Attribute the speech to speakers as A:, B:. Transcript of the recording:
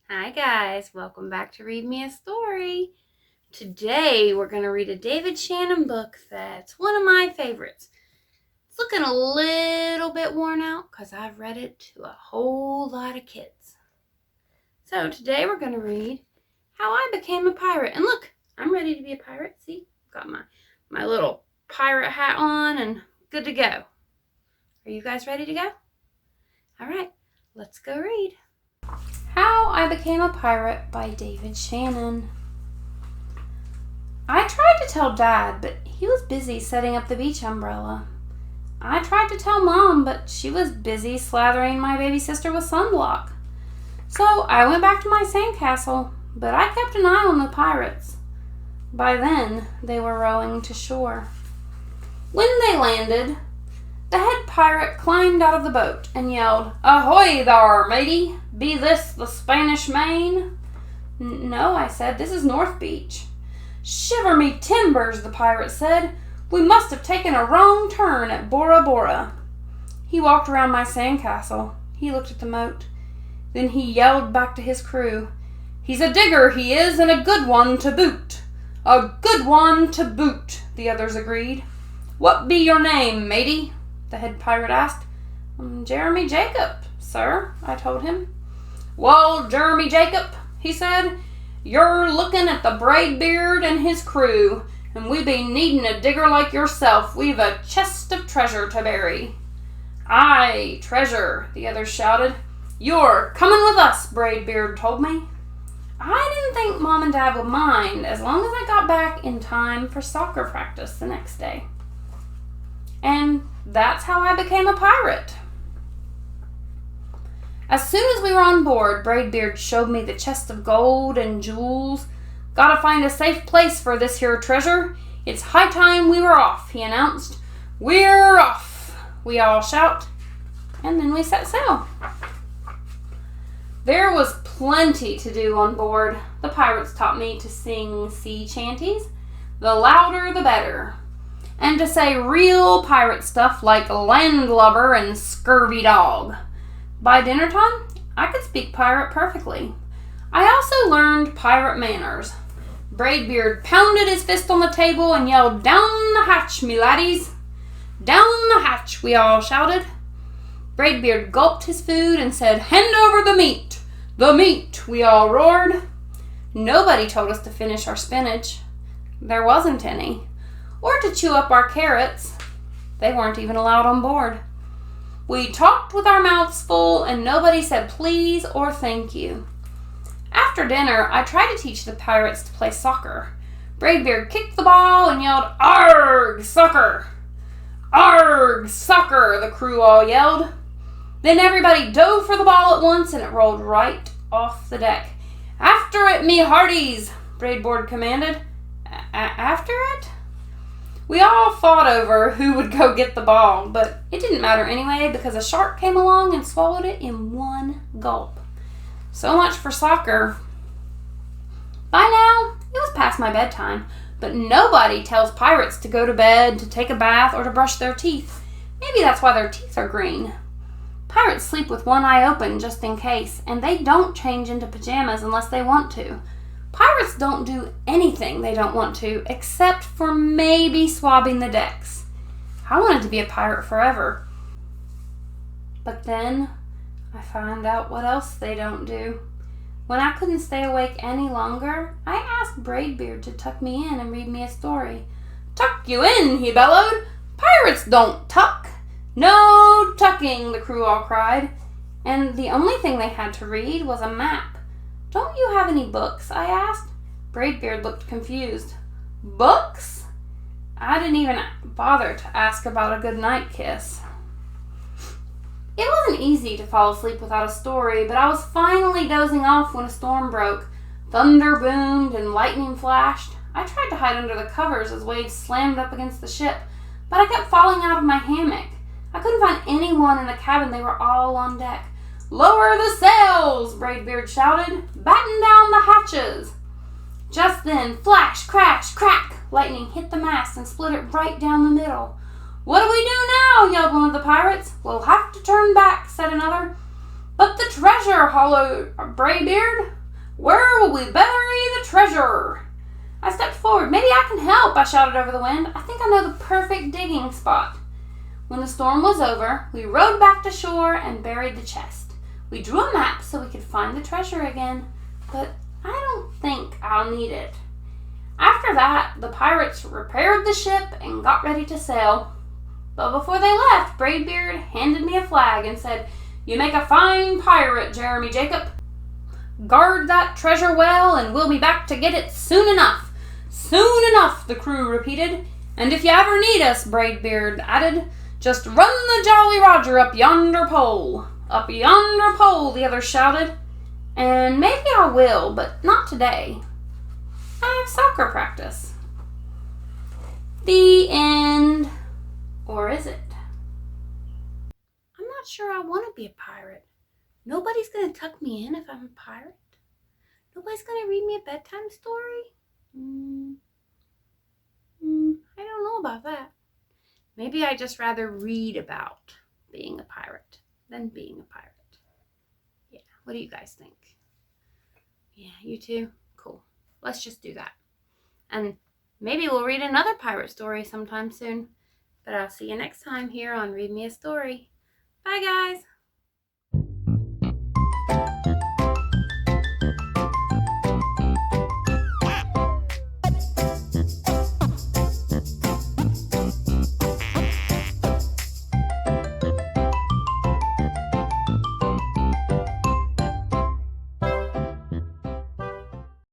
A: Hi guys, welcome back to Read Me a Story. Today we're going to read a David Shannon book that's one of my favorites. It's looking a little bit worn out because I've read it to a whole lot of kids. So today we're going to read How I Became a Pirate. And look, I'm ready to be a pirate. See, got my little pirate hat on and good to go. Are you guys ready to go? All right, let's go read. How I Became a Pirate by David Shannon. I tried to tell Dad, but he was busy setting up the beach umbrella. I tried to tell Mom, but she was busy slathering my baby sister with sunblock. So I went back to my sandcastle, but I kept an eye on the pirates. By then, they were rowing to shore. When they landed, the head pirate climbed out of the boat and yelled, "Ahoy thar, matey! Be this the Spanish Main?" "No," I said, "this is North Beach." "Shiver me timbers," the pirate said. "We must have taken a wrong turn at Bora Bora." He walked around my sandcastle. He looked at the moat. Then he yelled back to his crew, "He's a digger, he is, and a good one to boot." "A good one to boot," the others agreed. "What be your name, matey?" the head pirate asked. "Jeremy Jacob, sir," I told him. "Well, Jeremy Jacob," he said, "you're looking at the Braidbeard and his crew, and we be needing a digger like yourself. We've a chest of treasure to bury." "Aye, treasure," the others shouted. "You're coming with us," Braidbeard told me. I didn't think Mom and Dad would mind as long as I got back in time for soccer practice the next day. And that's how I became a pirate. As soon as we were on board, Braidbeard showed me the chest of gold and jewels. "Gotta find a safe place for this here treasure. It's high time we were off," he announced. "We're off," we all shout, and then we set sail. There was plenty to do on board. The pirates taught me to sing sea chanties, the louder the better, and to say real pirate stuff like landlubber and scurvy dog. By dinner time, I could speak pirate perfectly. I also learned pirate manners. Braidbeard pounded his fist on the table and yelled, "Down the hatch, me laddies!" "Down the hatch," we all shouted. Braidbeard gulped his food and said, "Hand over the meat!" "The meat!" we all roared. Nobody told us to finish our spinach. There wasn't any. Or to chew up our carrots. They weren't even allowed on board. We talked with our mouths full, and nobody said please or thank you. After dinner, I tried to teach the pirates to play soccer. Braidbeard kicked the ball and yelled, "Arg, soccer!" "Arg, soccer!" the crew all yelled. Then everybody dove for the ball at once, and it rolled right off the deck. "After it, me hearties!" Braidbeard commanded. After it? We all fought over who would go get the ball, but it didn't matter anyway because a shark came along and swallowed it in one gulp. So much for soccer. By now, it was past my bedtime, but nobody tells pirates to go to bed, to take a bath, or to brush their teeth. Maybe that's why their teeth are green. Pirates sleep with one eye open just in case, and they don't change into pajamas unless they want to. Pirates don't do anything they don't want to, except for maybe swabbing the decks. I wanted to be a pirate forever. But then I found out what else they don't do. When I couldn't stay awake any longer, I asked Braidbeard to tuck me in and read me a story. "Tuck you in," he bellowed. "Pirates don't tuck." "No tucking," the crew all cried. And the only thing they had to read was a map. "Don't you have any books?" I asked. Braidbeard looked confused. "Books?" I didn't even bother to ask about a good night kiss. It wasn't easy to fall asleep without a story, but I was finally dozing off when a storm broke. Thunder boomed and lightning flashed. I tried to hide under the covers as waves slammed up against the ship, but I kept falling out of my hammock. I couldn't find anyone in the cabin. They were all on deck. "Lower the sails!" Braidbeard shouted. "Batten down the hatches!" Just then, flash, crash, crack! Lightning hit the mast and split it right down the middle. "What do we do now?" yelled one of the pirates. "We'll have to turn back," said another. "But the treasure," hollered Braidbeard. "Where will we bury the treasure?" I stepped forward. "Maybe I can help," I shouted over the wind. "I think I know the perfect digging spot." When the storm was over, we rowed back to shore and buried the chest. We drew a map so we could find the treasure again, but I don't think I'll need it. After that, the pirates repaired the ship and got ready to sail. But before they left, Braidbeard handed me a flag and said, "You make a fine pirate, Jeremy Jacob. Guard that treasure well, and we'll be back to get it soon enough." "Soon enough," the crew repeated. "And if you ever need us," Braidbeard added, "just run the Jolly Roger up yonder pole." "Up yonder pole," the others shouted. "And maybe I will, but not today. I have soccer practice." The end. Or is it? I'm not sure I want to be a pirate. Nobody's going to tuck me in if I'm a pirate. Nobody's going to read me a bedtime story. I don't know about that. Maybe I just rather read about being a pirate than being a pirate. Yeah, what do you guys think? Yeah, you too? Cool. Let's just do that. And maybe we'll read another pirate story sometime soon. But I'll see you next time here on Read Me a Story. Bye, guys.